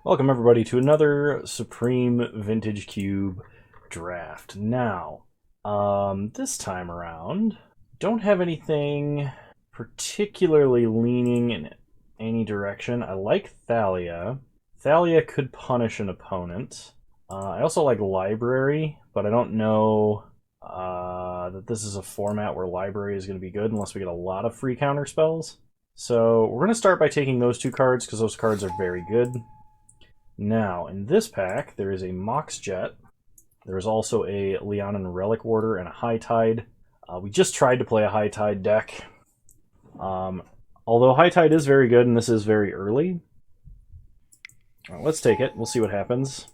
Welcome everybody to another Supreme Vintage Cube draft. Now, this time around, don't have anything particularly leaning in any direction. I like Thalia. Thalia could punish an opponent. I also like Library, but I don't know that this is a format where Library is going to be good unless we get a lot of free counter spells. So we're going to start by taking those two cards because those cards are very good. Now, in this pack, there is a Mox Jet. There is also a Leonin Relic Warder and a High Tide. We just tried to play a High Tide deck. Although High Tide is very good and this is very early. Let's take it. We'll see what happens.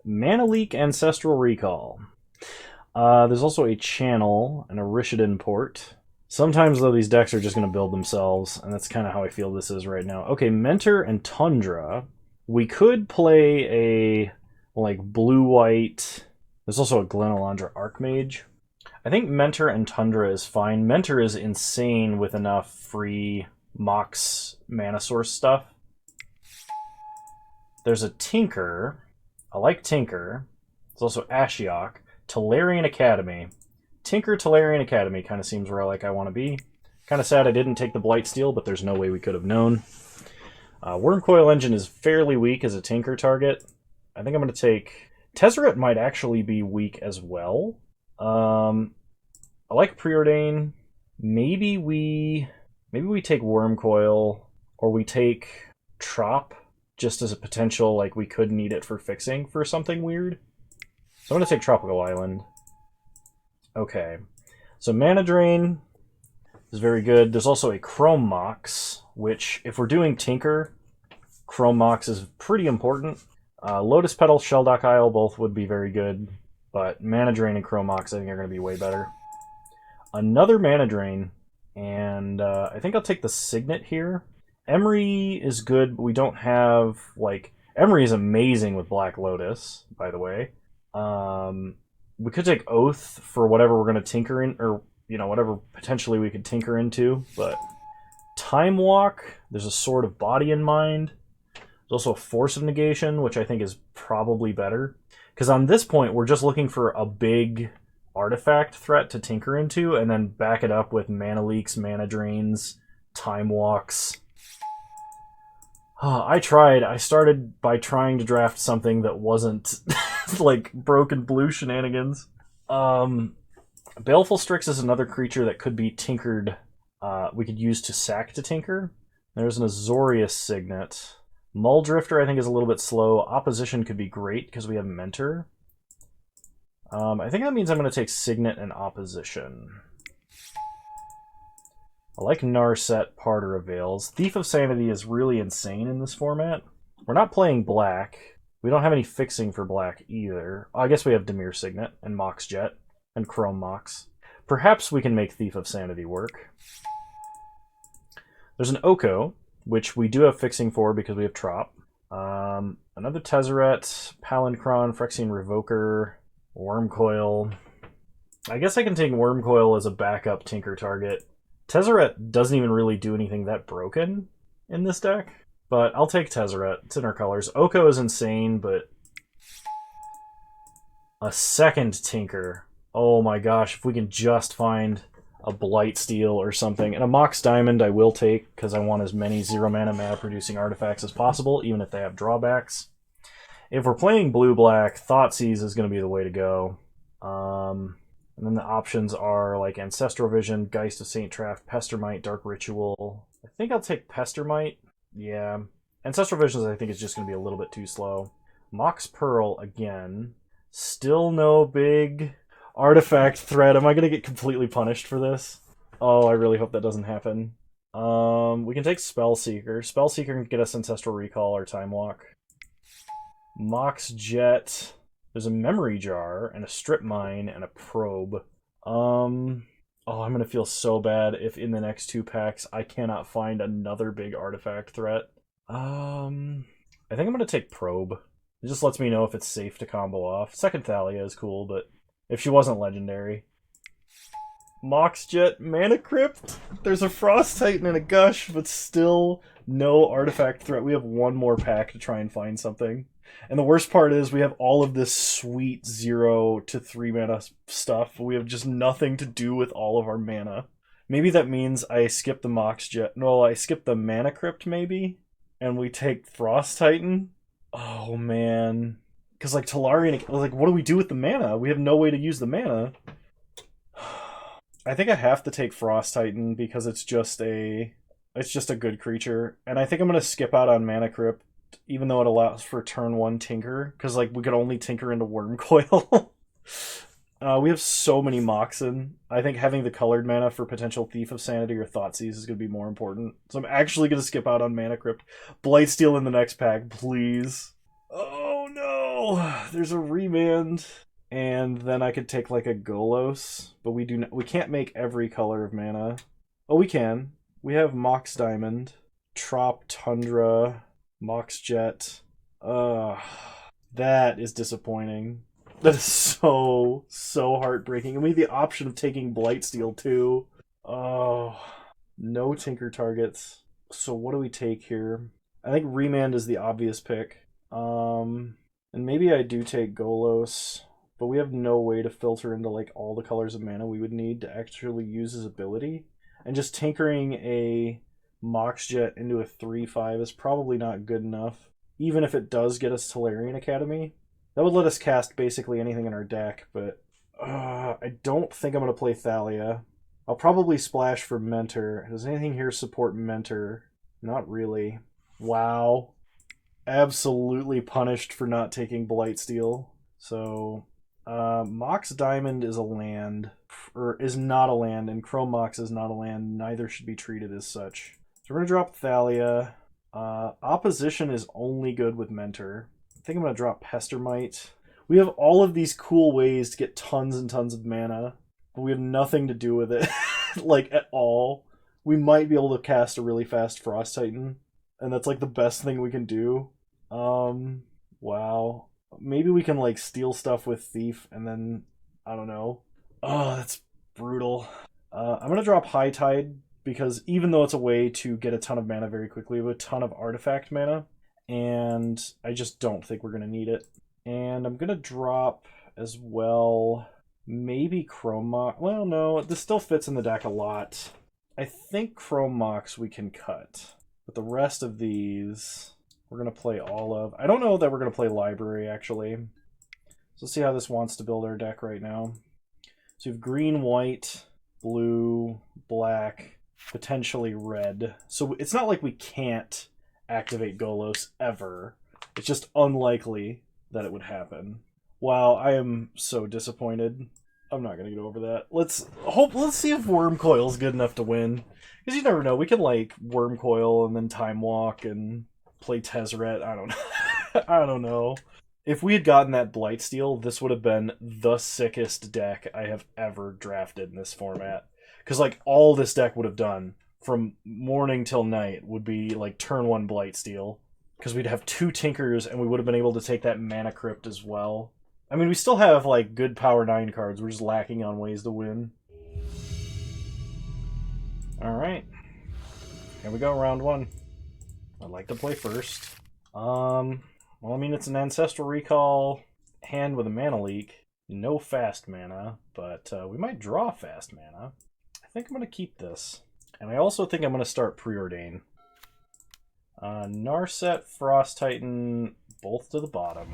Mana Leak, Ancestral Recall. There's also a Channel and a Rishadan Port. Sometimes, though, these decks are just going to build themselves, and that's kind of how I feel this is right now. Okay, Mentor and Tundra. We could play a, like, blue-white... There's also a Glenalandra Archmage. I think Mentor and Tundra is fine. Mentor is insane with enough free Mox mana source stuff. There's a Tinker. I like Tinker. There's also Ashiok. Tolarian Academy. Tinker, Tolarian Academy kind of seems where I want to be. Kind of sad I didn't take the Blightsteel, but there's no way we could have known. Wormcoil Engine is fairly weak as a Tinker target. I think I'm going to take... Tezzeret might actually be weak as well. I like Preordain. Maybe we take Wormcoil, or we take Trop, just as a potential, like, we could need it for fixing for something weird. So I'm going to take Tropical Island. Okay. So Mana Drain is very good. There's also a Chrome Mox, which, if we're doing Tinker, Chrome Mox is pretty important. Lotus Petal, Sheldock Isle both would be very good, but Mana Drain and Chrome Mox I think are going to be way better. Another Mana Drain, and I think I'll take the Signet here. Emery is good, but we don't have, like... Emery is amazing with Black Lotus, by the way. We could take Oath for whatever we're going to tinker in, or, you know, whatever potentially we could tinker into, but... Time Walk, there's a Sword of Body in Mind. There's also a Force of Negation, which I think is probably better. Because on this point, we're just looking for a big artifact threat to tinker into, and then back it up with Mana Leaks, Mana Drains, Time Walks. I tried. I started by trying to draft something that wasn't, like, broken blue shenanigans. Baleful Strix is another creature that could be tinkered. We could use to sack to tinker. There's an Azorius Signet. Muldrifter, I think, is a little bit slow. Opposition could be great because we have Mentor. I think that means I'm going to take Signet and Opposition. I like Narset, Parter of Veils. Thief of Sanity is really insane in this format. We're not playing black. We don't have any fixing for black either. I guess we have Dimir Signet and Mox Jet and Chrome Mox. Perhaps we can make Thief of Sanity work. There's an Oko, which we do have fixing for because we have Trop. Another Tezzeret, Palancron, Phyrexian Revoker, Wormcoil. I guess I can take Wormcoil as a backup Tinker target. Tezzeret doesn't even really do anything that broken in this deck, but I'll take Tezzeret. It's in our colors. Oko is insane, but a second Tinker. Oh my gosh, if we can just find a Blightsteel or something. And a Mox Diamond I will take, because I want as many 0-mana mana-producing artifacts as possible, even if they have drawbacks. If we're playing blue-black, Thoughtseize is going to be the way to go. And then the options are, like, Ancestral Vision, Geist of Saint Traft, Pestermite, Dark Ritual. I think I'll take Pestermite. Yeah. Ancestral Visions, I think, is just going to be a little bit too slow. Mox Pearl, again. Still no big... artifact threat. Am I going to get completely punished for this? Oh, I really hope that doesn't happen. We can take Spellseeker. Spellseeker can get us Ancestral Recall or Time Walk. Mox Jet. There's a Memory Jar and a Strip Mine and a Probe. Oh, I'm going to feel so bad if in the next two packs I cannot find another big artifact threat. I think I'm going to take Probe. It just lets me know if it's safe to combo off. Second Thalia is cool, but if she wasn't legendary. Mox Jet Mana Crypt. There's a Frost Titan and a Gush, but still no artifact threat. We have one more pack to try and find something. And the worst part is we have all of this sweet 0 to 3 mana stuff, but we have just nothing to do with all of our mana. Maybe that means I skip the Mox Jet. No, I skip the Mana Crypt maybe, and we take Frost Titan. Oh man, because like Talarian, like what do we do with the mana? We have no way to use the mana. I think I have to take Frost Titan because it's just a good creature, and I think I'm gonna skip out on Mana Crypt, even though it allows for turn 1 Tinker, because like we could only Tinker into Wormcoil. We have so many Moxen. I think having the colored mana for potential Thief of Sanity or Thoughtseize is going to be more important. So I'm actually going to skip out on Mana Crypt. Blightsteel in the next pack, please. Oh no! There's a Remand. And then I could take like a Golos. But we can't make every color of mana. Oh, we can. We have Mox Diamond, Trop Tundra, Mox Jet. That is disappointing. That is so heartbreaking. And we have the option of taking Blightsteel too. Oh, no Tinker targets. So what do we take here? I think Remand is the obvious pick. And maybe I do take Golos, but we have no way to filter into like all the colors of mana we would need to actually use his ability. And just tinkering a Mox Jet into a 3/5 is probably not good enough, even if it does get us Talarian Academy. That would let us cast basically anything in our deck, but I don't think I'm going to play Thalia. I'll probably splash for Mentor. Does anything here support Mentor? Not really. Wow. Absolutely punished for not taking Blightsteel. So, Mox Diamond is a land, or is not a land, and Chrome Mox is not a land. Neither should be treated as such. So we're going to drop Thalia. Opposition is only good with Mentor. I think I'm going to drop Pestermite. We have all of these cool ways to get tons and tons of mana, but we have nothing to do with it, like, at all. We might be able to cast a really fast Frost Titan, and that's, like, the best thing we can do. Wow. Maybe we can, like, steal stuff with Thief, and then, I don't know. Oh, that's brutal. I'm going to drop High Tide, because even though it's a way to get a ton of mana very quickly, we have a ton of artifact mana, and I just don't think we're going to need it. And I'm going to drop as well, maybe Chrome Mox. Well, no, this still fits in the deck a lot. I think Chrome Mox we can cut. But the rest of these, we're going to play all of. I don't know that we're going to play Library, actually. So let's see how this wants to build our deck right now. So you have green, white, blue, black, potentially red. So it's not like we can't activate Golos ever. It's just unlikely that it would happen. Wow, I am so disappointed. I'm not gonna get over that. Let's see if Wormcoil's good enough to win. Because you never know. We can like Wormcoil and then Time Walk and play Tezzeret. I don't know. I don't know. If we had gotten that Blightsteel, this would have been the sickest deck I have ever drafted in this format. Because like all this deck would have done from morning till night would be like turn 1 Blightsteel, because we'd have 2 Tinkers and we would have been able to take that Mana Crypt as well. I mean, we still have like good Power 9 cards. We're just lacking on ways to win. Alright. Here we go, round 1. I'd like to play first. Well, I mean, it's an Ancestral Recall hand with a Mana Leak. No fast mana, but we might draw fast mana. I think I'm going to keep this. And I also think I'm going to start Preordain. Narset, Frost Titan, both to the bottom.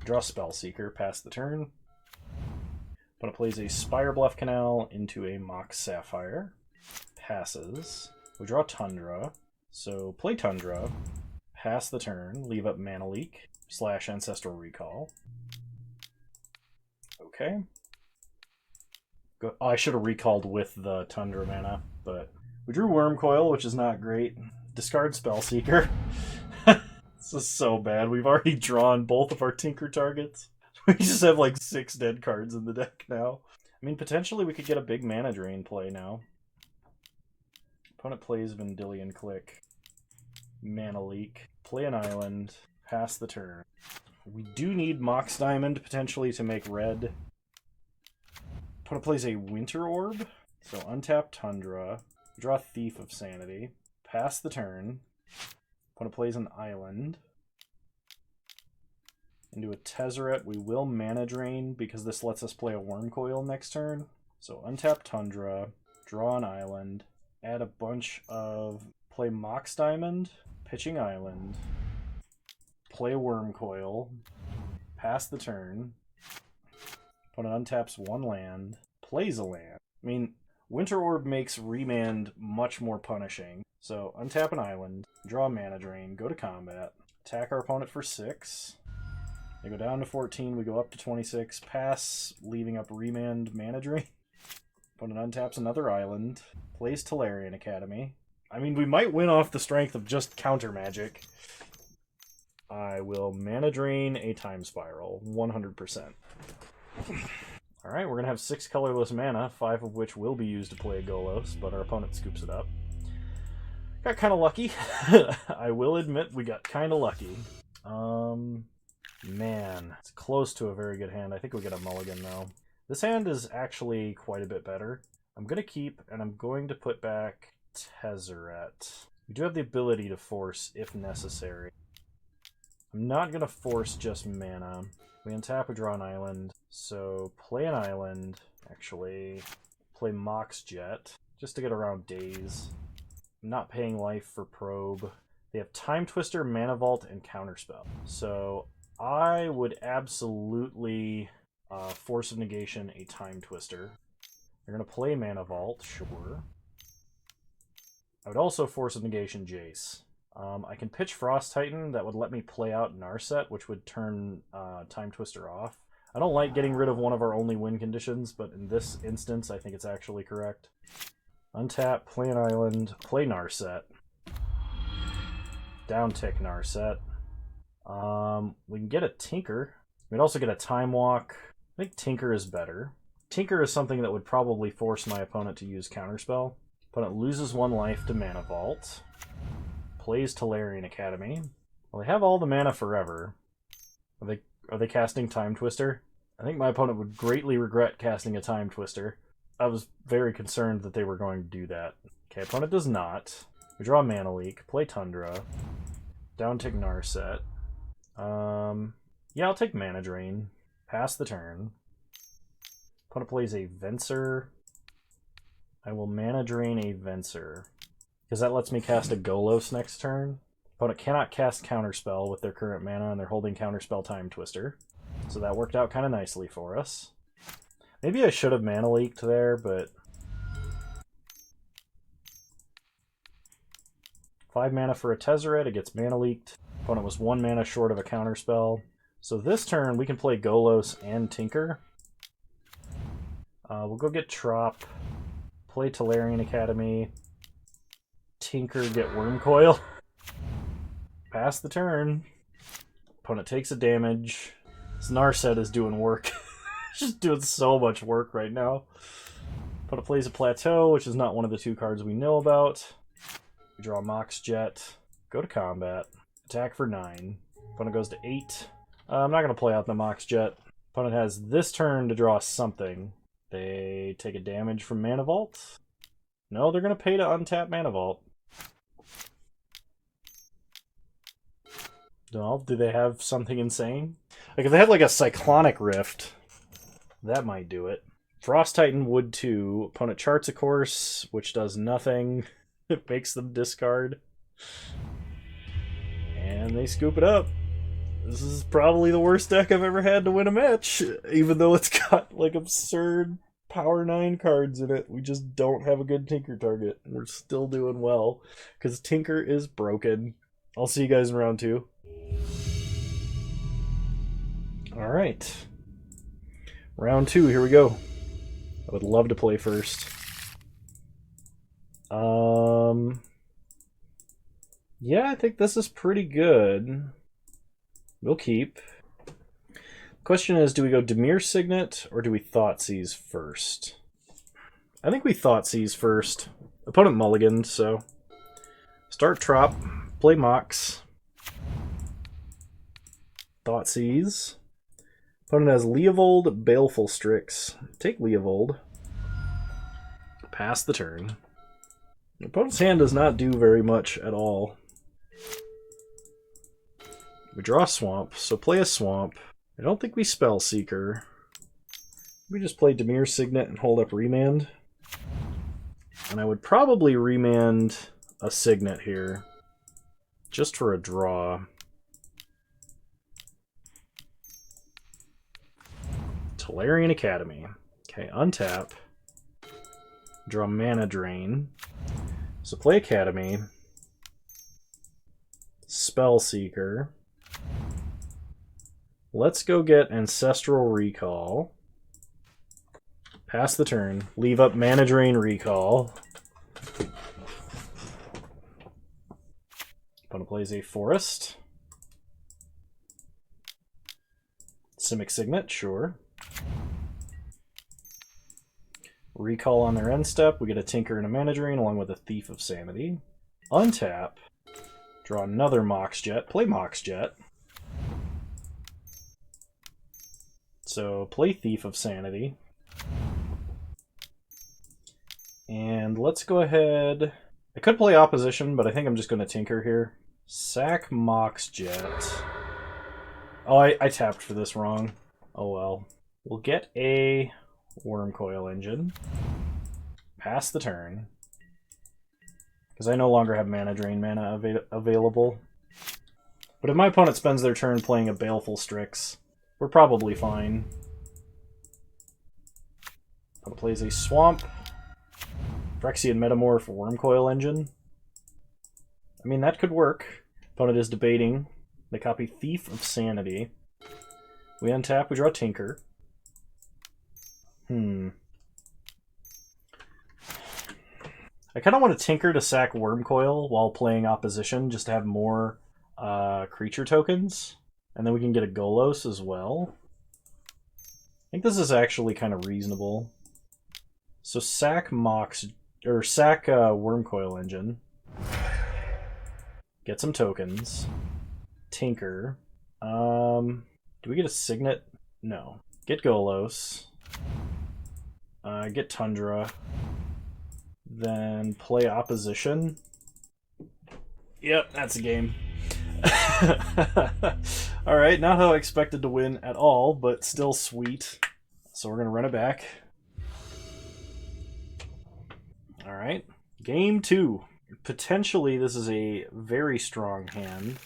Draw Spellseeker, pass the turn. Opponent plays a Spire Bluff Canal into a Mox Sapphire. Passes. We draw Tundra. So play Tundra. Pass the turn. Leave up Mana Leak / Ancestral Recall. Okay. Go. Oh, I should have recalled with the Tundra mana, but we drew Wormcoil, which is not great. Discard Spellseeker. This is so bad. We've already drawn both of our Tinker targets. We just have like 6 dead cards in the deck now. I mean, potentially we could get a big mana drain play now. Opponent plays Vendilion Click. Mana Leak. Play an island. Pass the turn. We do need Mox Diamond potentially to make red. Opponent plays a Winter Orb. So untap Tundra, draw Thief of Sanity, pass the turn, opponent plays an island. Into a Tezzeret, we will mana drain because this lets us play a Wormcoil next turn. So untap Tundra, draw an island, add a bunch of... play Mox Diamond, pitching island, play Wormcoil, pass the turn, opponent untaps one land, plays a land. I mean, Winter Orb makes Remand much more punishing. So untap an island, draw a mana drain, go to combat, attack our opponent for 6. They go down to 14, we go up to 26, pass, leaving up Remand mana drain. Opponent untaps another island, plays Tolarian Academy. I mean, we might win off the strength of just counter magic. I will mana drain a Time Spiral, 100%. Alright, we're going to have 6 colorless mana, 5 of which will be used to play a Golos, but our opponent scoops it up. Got kind of lucky. I will admit we got kind of lucky. Man, it's close to a very good hand. I think we get a mulligan, though. This hand is actually quite a bit better. I'm going to keep, and I'm going to put back Tezzeret. We do have the ability to force if necessary. I'm not going to force just mana. We untap or draw an island. So play an island. Actually, play Mox Jet, just to get around Daze. I'm not paying life for Probe. They have Time Twister, Mana Vault, and Counterspell. So I would absolutely Force of Negation a Time Twister. They're going to play Mana Vault, sure. I would also Force of Negation Jace. I can pitch Frost Titan. That would let me play out Narset, which would turn Time Twister off. I don't like getting rid of one of our only win conditions, but in this instance, I think it's actually correct. Untap, play an island, play Narset. Downtick Narset. We can get a Tinker. We'd also get a Time Walk. I think Tinker is better. Tinker is something that would probably force my opponent to use Counterspell. Opponent loses 1 life to Mana Vault. Plays Tolarian Academy. Well, they have all the mana forever. Are they casting Time Twister? I think my opponent would greatly regret casting a Time Twister. I was very concerned that they were going to do that. Okay, opponent does not. We draw a Mana Leak, play Tundra, downtick Narset. Yeah, I'll take Mana Drain. Pass the turn. Opponent plays a Venser. I will Mana Drain a Venser, because that lets me cast a Golos next turn. Opponent cannot cast Counterspell with their current mana, and they're holding Counterspell Time Twister. So that worked out kind of nicely for us. Maybe I should have Mana Leaked there, but... 5 mana for a Tezzeret, it gets Mana Leaked. Opponent was 1 mana short of a Counterspell. So this turn, we can play Golos and Tinker. We'll go get Trop, play Tolarian Academy, Tinker, get Wormcoil. Pass the turn. Opponent takes a damage. This Narset is doing work. Just doing so much work right now. Opponent plays a Plateau, which is not one of the 2 cards we know about. We draw Mox Jet. Go to combat. Attack for 9. Opponent goes to 8. I'm not going to play out the Mox Jet. Opponent has this turn to draw something. They take a damage from Mana Vault. No, they're going to pay to untap Mana Vault. No, do they have something insane? Like, if they had, like, a Cyclonic Rift, that might do it. Frost Titan would too. Opponent charts a course, which does nothing. It makes them discard. And they scoop it up. This is probably the worst deck I've ever had to win a match, even though it's got, like, absurd Power 9 cards in it. We just don't have a good Tinker target. We're still doing well, because Tinker is broken. I'll see you guys in round 2. Alright. Round 2, here we go. I would love to play first. Yeah, I think this is pretty good. We'll keep. Question is, do we go Dimir Signet or do we Thoughtseize first? I think we Thoughtseize first. Opponent mulliganed, so start Trop, play Mox, Thoughtseize. Opponent has Leovold, Baleful Strix. Take Leovold. Pass the turn. The opponent's hand does not do very much at all. We draw a swamp, so play a swamp. I don't think we Spell Seeker. We just play Dimir Signet and hold up Remand. And I would probably Remand a Signet here, just for a draw. Tolarian Academy. Okay, untap. Draw Mana Drain. So play Academy. Spell Seeker. Let's go get Ancestral Recall. Pass the turn. Leave up Mana Drain Recall. Opponent plays a Forest. Simic Signet, sure. Recall on their end step. We get a Tinker and a Mana Drain along with a Thief of Sanity. Untap. Draw another Mox Jet. Play Mox Jet. So play Thief of Sanity. And let's go ahead. I could play Opposition, but I think I'm just going to Tinker here. Sack Mox Jet. Oh, I tapped for this wrong. Oh well. We'll get a Wormcoil Engine. Pass the turn. Because I no longer have Mana Drain mana available. But if my opponent spends their turn playing a Baleful Strix, we're probably fine. Opponent plays a Swamp. Phyrexian Metamorph Wormcoil Engine. I mean, that could work. Opponent is debating. They copy Thief of Sanity. We untap, we draw Tinker. I kind of want to Tinker to sack Wormcoil while playing Opposition, just to have more creature tokens. And then we can get a Golos as well. I think this is actually kind of reasonable. So sack Mox... or sack Wormcoil Engine. Get some tokens. Tinker. Do we get a Signet? No. Get Golos. Get Tundra. Then play Opposition. Yep, that's a game. Alright, not how I expected to win at all, but still sweet. So we're going to run it back. Alright, game 2. Potentially this is a very strong hand,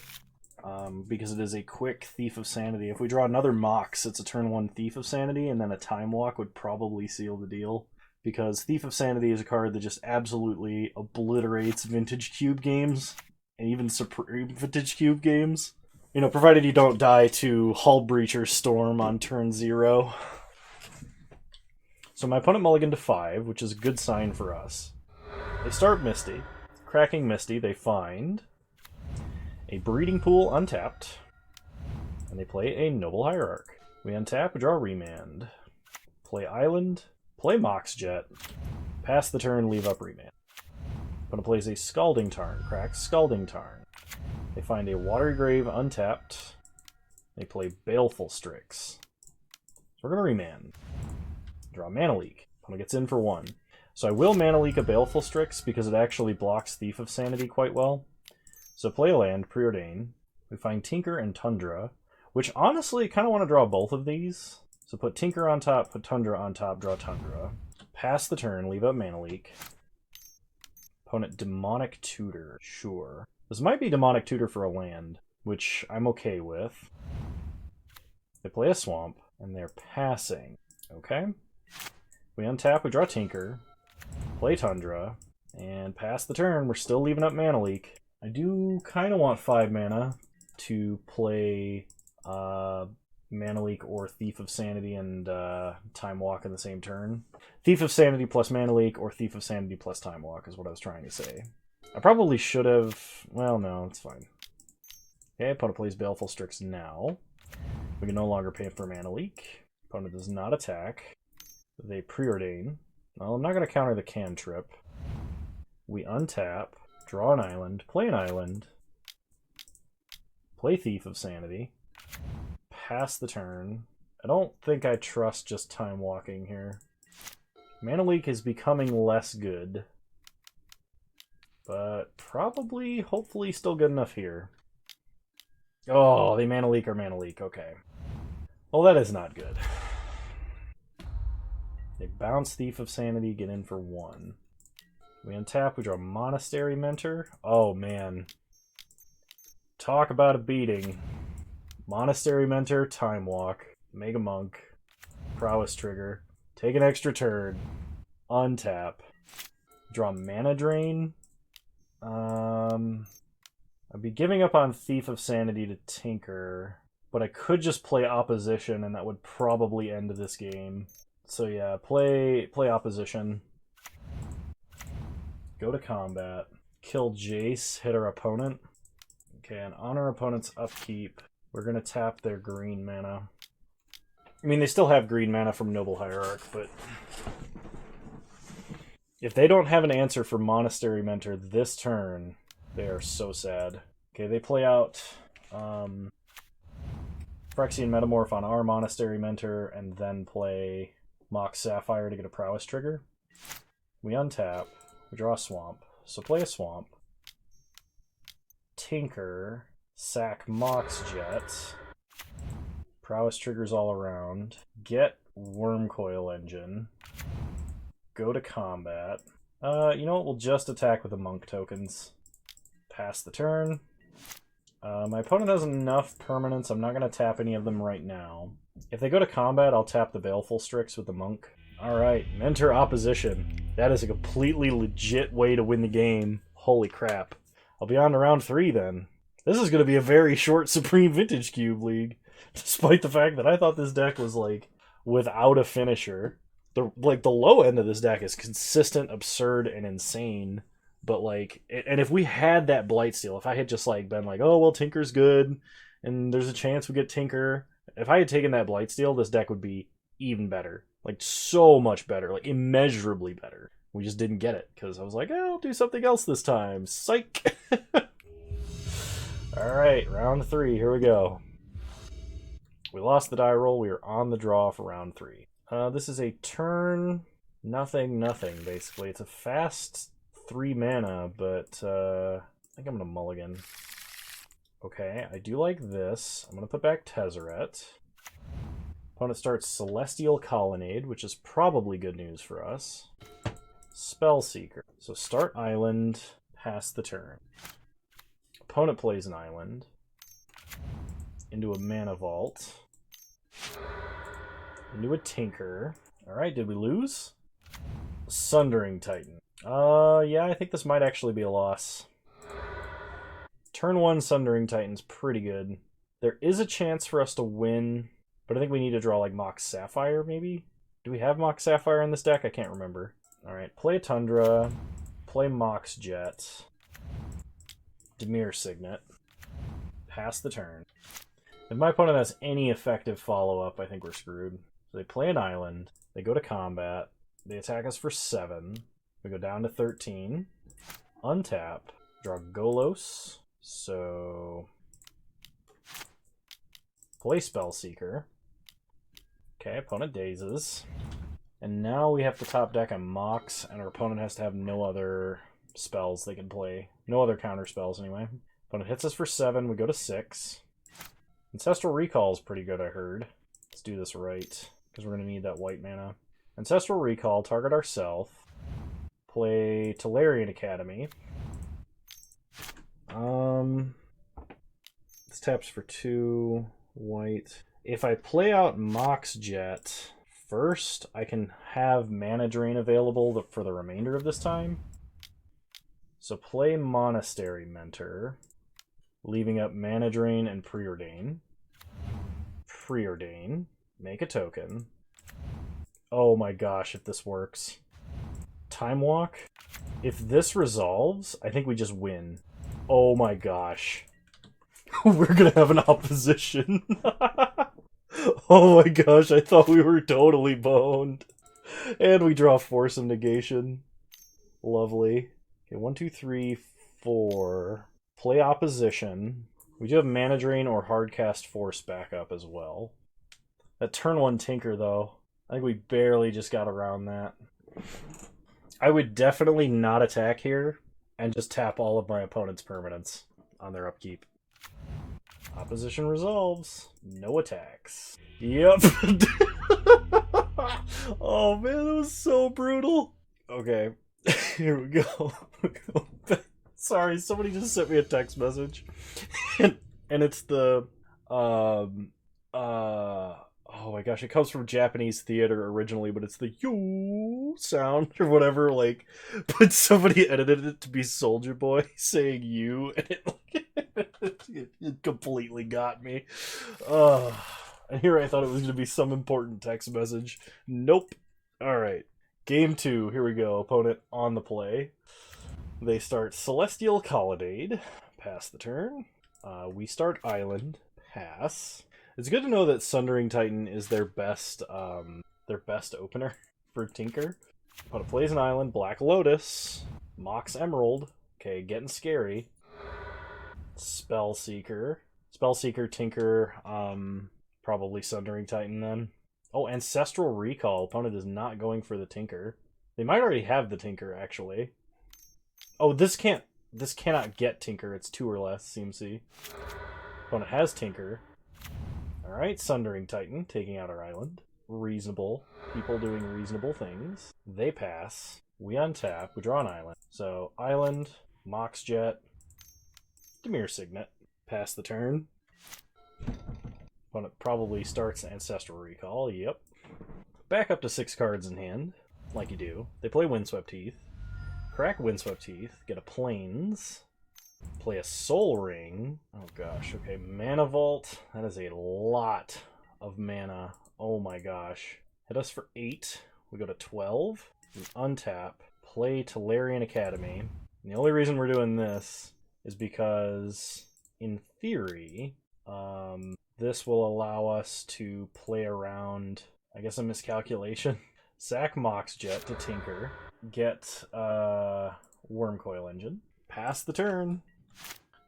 because it is a quick Thief of Sanity. If we draw another Mox, it's a turn 1 Thief of Sanity, and then a Time Walk would probably seal the deal. Because Thief of Sanity is a card that just absolutely obliterates Vintage Cube games, and even Supreme Vintage Cube games. You know, provided you don't die to Hull Breacher Storm on turn 0. So my opponent mulliganed to 5, which is a good sign for us. They start Misty. Cracking Misty, they find a Breeding Pool untapped, and they play a Noble Hierarch. We untap, we draw Remand. Play Island, play Mox Jet, pass the turn, leave up Remand. Opponent plays a Scalding Tarn, cracks Scalding Tarn. They find a Watery Grave untapped. They play Baleful Strix. So we're going to Remand. Draw Mana Leak. Opponent gets in for 1. So I will Mana Leak a Baleful Strix because it actually blocks Thief of Sanity quite well. So play a land, Preordain. We find Tinker and Tundra, which honestly, I kind of want to draw both of these. So put Tinker on top, put Tundra on top, draw Tundra. Pass the turn, leave up Mana Leak. Opponent Demonic Tutor, sure. This might be Demonic Tutor for a land, which I'm okay with. They play a Swamp, and they're passing. Okay. We untap, we draw Tinker. Play Tundra, and pass the turn. We're still leaving up Mana Leak. I do kind of want 5 mana to play Mana Leak or Thief of Sanity and Time Walk in the same turn. Thief of Sanity plus Mana Leak or Thief of Sanity plus Time Walk is what I was trying to say. I probably should have... well, no, it's fine. Okay, opponent plays Baleful Strix now. We can no longer pay for Mana Leak. Opponent does not attack. They Preordain. Well, I'm not going to counter the cantrip. We untap, draw an island, play an island, play Thief of Sanity, pass the turn. I don't think I trust just Time Walking here. Mana Leak is becoming less good. But probably, hopefully, still good enough here. Oh, they Mana Leak or Mana Leak. Okay. Well, that is not good. They bounce Thief of Sanity, get in for 1. We untap, we draw Monastery Mentor. Oh, man. Talk about a beating. Monastery Mentor, Time Walk, Mega Monk, Prowess Trigger, take an extra turn, untap, draw Mana Drain. I'd be giving up on Thief of Sanity to Tinker, but I could just play Opposition, and that would probably end this game. So yeah, play Opposition. Go to combat. Kill Jace, hit our opponent. Okay, and on our opponent's upkeep, we're going to tap their green mana. I mean, they still have green mana from Noble Hierarch, but if they don't have an answer for Monastery Mentor this turn, they are so sad. Okay, they play out Phyrexian Metamorph on our Monastery Mentor, and then play Mox Sapphire to get a Prowess trigger. We untap, we draw a Swamp, so play a Swamp. Tinker, sack Mox Jet, Prowess triggers all around, get Wormcoil Engine, go to combat. You know what, we'll just attack with the Monk tokens. Pass the turn. My opponent has enough permanents, I'm not going to tap any of them right now. If they go to combat, I'll tap the Baleful Strix with the Monk. Alright, Mentor Opposition. That is a completely legit way to win the game. Holy crap. I'll be on to round 3 then. This is going to be a very short Supreme Vintage Cube League. Despite the fact that I thought this deck was, like, without a finisher. The low end of this deck is consistent, absurd, and insane. But, like, and if we had that Blightsteel, if I had just, like, been like, oh, well, Tinker's good, and there's a chance we get Tinker. If I had taken that Blightsteel, this deck would be even better. Like, so much better. Like, immeasurably better. We just didn't get it, because I was like, oh, I'll do something else this time. Psych! Alright, round 3, here we go. We lost the die roll, we are on the draw for round 3. This is a turn nothing, basically. It's a fast 3 mana, but I think I'm going to mulligan. Okay, I do like this. I'm going to put back Tezzeret. Opponent starts Celestial Colonnade, which is probably good news for us. Spellseeker. So start Island, pass the turn. Opponent plays an Island. Into a Mana Vault. Into a Tinker. Alright, did we lose? Sundering Titan. Yeah, I think this might actually be a loss. Turn 1 Sundering Titan's pretty good. There is a chance for us to win, but I think we need to draw like Mox Sapphire, maybe? Do we have Mox Sapphire in this deck? I can't remember. Alright, play Tundra, play Mox Jet, Dimir Signet, pass the turn. If my opponent has any effective follow-up, I think we're screwed. So they play an Island, they go to combat, they attack us for 7, we go down to 13, untap, draw Golos, so play Spellseeker. Okay, opponent dazes. And now we have to top deck a Mox, and our opponent has to have no other spells they can play. No other counter spells, anyway. Opponent hits us for 7, we go to 6. Ancestral Recall is pretty good, I heard. Let's do this right, because we're going to need that white mana. Ancestral Recall, target ourself. Play Tolarian Academy. This taps for 2 white. If I play out Mox Jet first, I can have Mana Drain available for the remainder of this time. So play Monastery Mentor, leaving up Mana Drain and Preordain. Preordain, make a token. Oh my gosh, if this works. Time Walk. If this resolves, I think we just win. Oh my gosh. We're gonna have an opposition. Oh my gosh, I thought we were totally boned. And we draw Force of Negation. Lovely. Okay, 1, 2, 3, 4. Play Opposition. We do have Mana Drain or Hardcast Force backup as well. That turn 1 Tinker, though. I think we barely just got around that. I would definitely not attack here and just tap all of my opponent's permanents on their upkeep. Opposition resolves. No attacks. Yep. Oh man, that was so brutal. Okay, here we go. Sorry, somebody just sent me a text message, and it's the oh my gosh, it comes from Japanese theater originally, but it's the yo sound or whatever. Like, but somebody edited it to be Soldier Boy saying you, and it completely got me. And here I thought it was going to be some important text message. Nope. All right, game 2. Here we go. Opponent on the play. They start Celestial Colonnade. Pass the turn. We start Island. Pass. It's good to know that Sundering Titan is their best opener for Tinker. Opponent plays an island. Black Lotus. Mox Emerald. Okay, getting scary. Spellseeker. Spellseeker, Tinker, probably Sundering Titan then. Oh, Ancestral Recall. Opponent is not going for the Tinker. They might already have the Tinker, actually. Oh, this cannot get Tinker. It's 2 or less, CMC. Opponent has Tinker. Alright, Sundering Titan, taking out our island. Reasonable. People doing reasonable things. They pass. We untap. We draw an island. So, island, Mox Jet, Demir Signet. Pass the turn. Opponent probably starts Ancestral Recall. Yep. Back up to 6 cards in hand, like you do. They play Windswept Heath. Crack Windswept Heath. Get a Plains. Play a Soul Ring. Oh gosh, okay. Mana Vault. That is a lot of mana. Oh my gosh. Hit us for 8. We go to 12. We untap. Play Tolarian Academy. And the only reason we're doing this is because, in theory, this will allow us to play around, I guess, a miscalculation. Sack Mox Jet to Tinker. Get Wormcoil Engine. Pass the turn.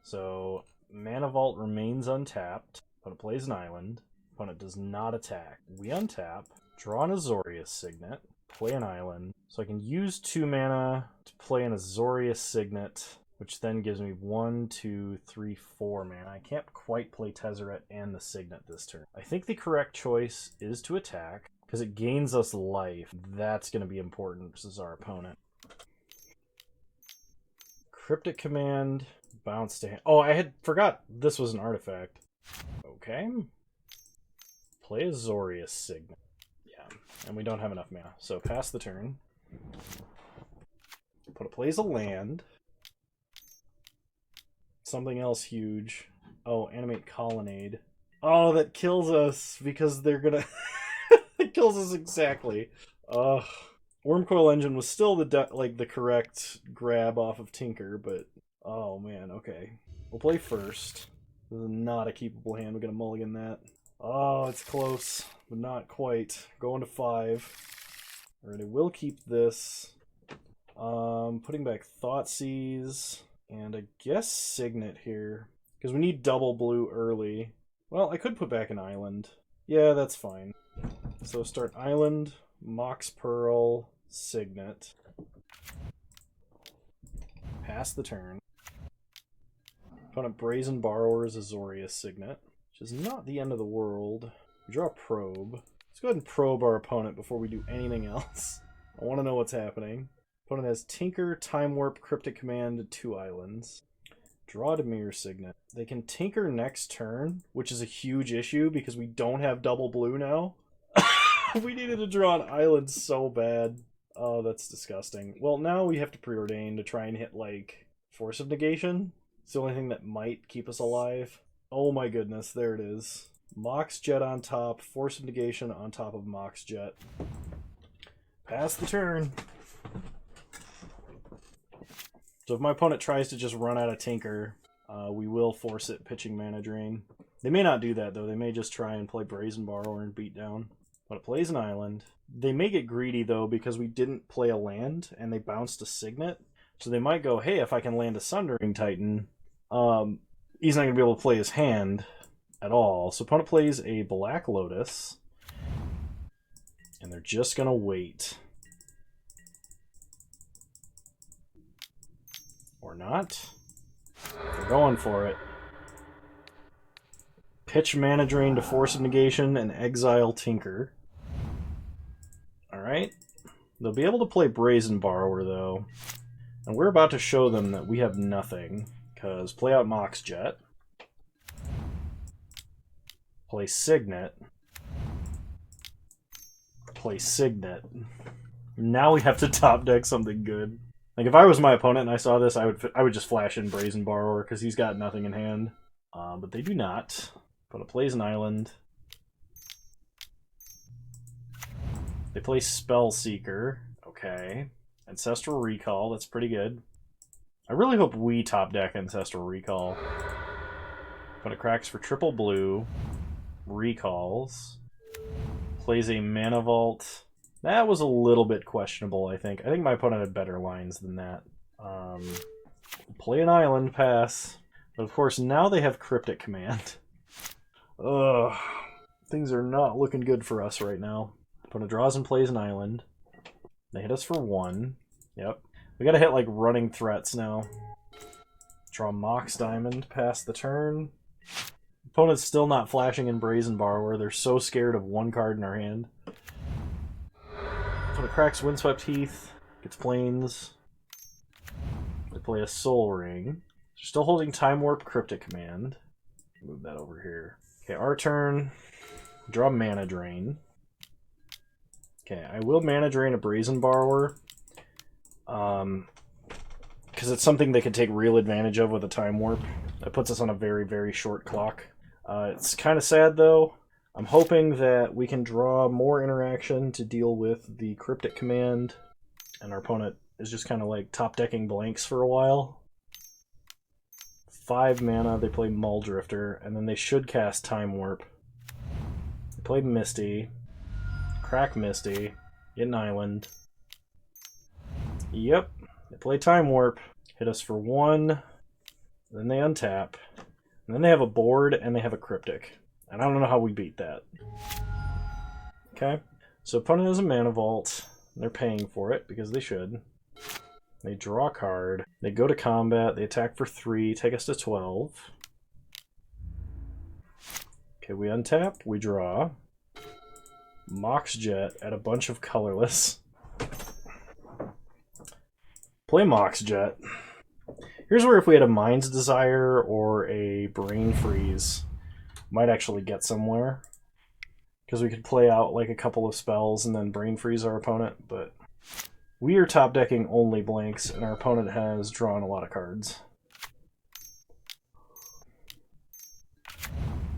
So, Mana Vault remains untapped. Opponent plays an island. Opponent does not attack. We untap. Draw an Azorius Signet. Play an island. So I can use 2 mana to play an Azorius Signet, which then gives me 1, 2, 3, 4 mana. I can't quite play Tezzeret and the Signet this turn. I think the correct choice is to attack, because it gains us life. That's going to be important versus our opponent. Cryptic Command, bounce to hand. Oh, I had forgot this was an artifact. Okay. Play Azorius Signet. Yeah, and we don't have enough mana, so pass the turn. Plays a land. Something else huge. Oh, Animate Colonnade. Oh, that kills us because they're gonna... It kills us exactly. Ugh. Wormcoil Engine was still the correct grab off of Tinker, but oh man, okay. We'll play first. This is not a keepable hand. We're gonna mulligan that. Oh, it's close, but not quite. Going to 5. Alright, I will keep this. Putting back Thoughtseize, and I guess Signet here, because we need double blue early. Well, I could put back an island. Yeah, that's fine. So start island, Mox Pearl, Signet. Pass the turn. Opponent Brazen Borrower's Azorius Signet, which is not the end of the world. We draw a Probe. Let's go ahead and probe our opponent before we do anything else. I want to know what's happening. Opponent has Tinker, Time Warp, Cryptic Command, 2 islands. Draw Demir Signet. They can Tinker next turn, which is a huge issue because we don't have double blue now. We needed to draw an island so bad. Oh, that's disgusting. Well, now we have to preordain to try and hit, like, Force of Negation. It's the only thing that might keep us alive. Oh my goodness, there it is. Mox Jet on top, Force of Negation on top of Mox Jet. Pass the turn. So if my opponent tries to just run out of Tinker, we will force it pitching Mana Drain. They may not do that, though. They may just try and play Brazen Borrower and beat down. But it plays an island. They may get greedy, though, because we didn't play a land, and they bounced a Signet. So they might go, hey, if I can land a Sundering Titan, he's not going to be able to play his hand at all. So opponent plays a Black Lotus, and they're just going to wait. Or not. We're going for it. Pitch Mana Drain to Force of Negation and exile Tinker. Alright. They'll be able to play Brazen Borrower, though. And we're about to show them that we have nothing. Because play out Mox Jet. Play Signet. Play Signet. Now we have to top deck something good. Like, if I was my opponent and I saw this, I would just flash in Brazen Borrower, because he's got nothing in hand. But they do not. But it plays an island. They play Spell Seeker. Okay. Ancestral Recall, that's pretty good. I really hope we top deck Ancestral Recall. But it cracks for triple blue. Recalls. Plays a Mana Vault. That was a little bit questionable, I think. I think my opponent had better lines than that. Play an island, pass. But of course, now they have Cryptic Command. Ugh. Things are not looking good for us right now. Opponent draws and plays an island. They hit us for 1. Yep. We gotta hit, like, running threats now. Draw Mox Diamond, pass the turn. Opponent's still not flashing in Brazen Borrower. They're so scared of 1 card in our hand. Opponent cracks Windswept Heath, gets Plains. They play a Soul Ring. They're still holding Time Warp Cryptic Command. Move that over here. Okay, our turn. Draw Mana Drain. Okay, I will Mana Drain a Brazen Borrower. Because it's something they can take real advantage of with a Time Warp. That puts us on a very, very short clock. It's kind of sad, though. I'm hoping that we can draw more interaction to deal with the Cryptic Command, and our opponent is just kind of like top-decking blanks for a while. 5 mana, they play Muldrifter, and then they should cast Time Warp. They play Misty. Crack Misty. Get an island. Yep. They play Time Warp. Hit us for 1. Then they untap. And then they have a board, and they have a Cryptic. And I don't know how we beat that. Okay. So opponent has a Mana Vault. They're paying for it, because they should. They draw a card. They go to combat. They attack for 3. Take us to 12. Okay, we untap. We draw. Mox Jet at a bunch of colorless. Play Mox Jet. Here's where if we had a Mind's Desire or a Brain Freeze, might actually get somewhere. Because we could play out like a couple of spells and then Brain Freeze our opponent, but we are top decking only blanks and our opponent has drawn a lot of cards.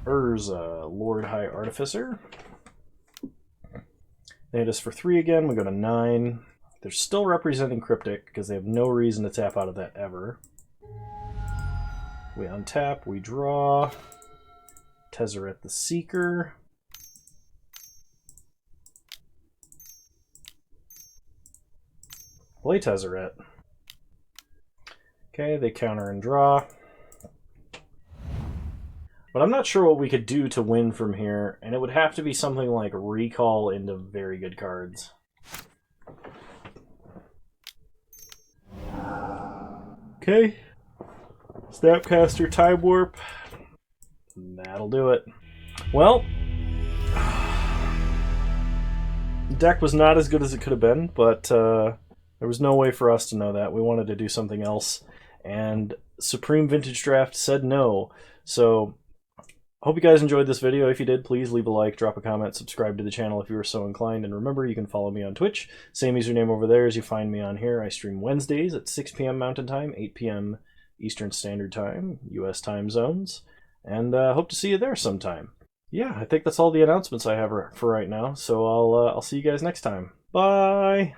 Urza, Lord High Artificer. They hit us for 3 again, we go to 9. They're still representing Cryptic because they have no reason to tap out of that ever. We untap, we draw. Tezzeret the Seeker. Play Tezzeret. Okay, they counter and draw. But I'm not sure what we could do to win from here, and it would have to be something like recall into very good cards. Okay. Snapcaster Time Warp. That'll do it. Well, the deck was not as good as it could have been, but there was no way for us to know that. We wanted to do something else, and Supreme Vintage Draft said no. So, hope you guys enjoyed this video. If you did, please leave a like, drop a comment, subscribe to the channel if you were so inclined, and remember, you can follow me on Twitch. Same username over there as you find me on here. I stream Wednesdays at 6 p.m. Mountain Time, 8 p.m. Eastern Standard Time, US time zones, and hope to see you there sometime. Yeah, I think that's all the announcements I have for right now, so I'll see you guys next time. Bye!